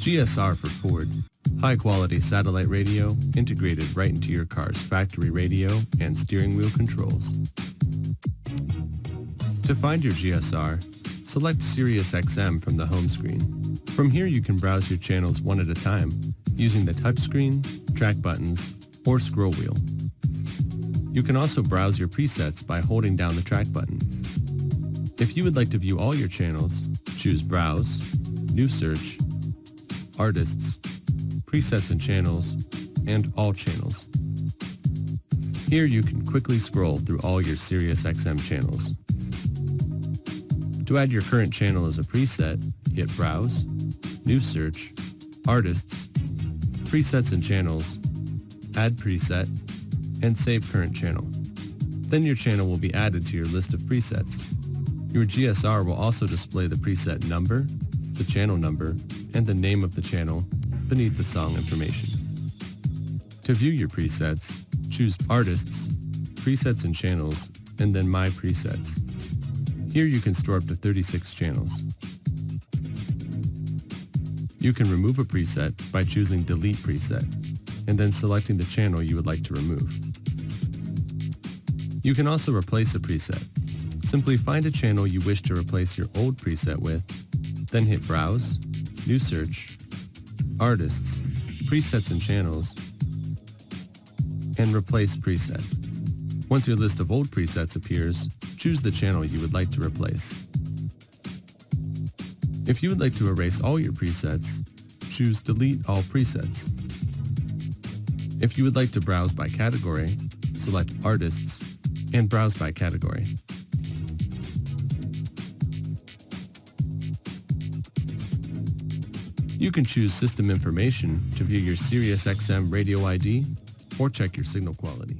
GSR for Ford. High-quality satellite radio integrated right into your car's factory radio and steering wheel controls. To find your GSR, select SiriusXM from the home screen. From here you can browse your channels one at a time using the touchscreen, track buttons, or scroll wheel. You can also browse your presets by holding down the track button. If you would like to view all your channels, choose Browse, New Search, Artists, Presets and Channels, and All Channels. Here you can quickly scroll through all your SiriusXM channels. To add your current channel as a preset, hit Browse, New Search, Artists, Presets and Channels, Add Preset, and Save Current Channel. Then your channel will be added to your list of presets. Your GSR will also display the preset number, the channel number, and the name of the channel beneath the song information. To view your presets, choose Artists, Presets and Channels, and then My Presets. Here you can store up to 36 channels. You can remove a preset by choosing Delete Preset, and then selecting the channel you would like to remove. You can also replace a preset. Simply find a channel you wish to replace your old preset with, then hit Browse, New Search, Artists, Presets and Channels, and Replace Preset. Once your list of old presets appears, choose the channel you would like to replace. If you would like to erase all your presets, choose Delete All Presets. If you would like to browse by category, select Artists and Browse by Category. You can choose System Information to view your SiriusXM radio ID or check your signal quality.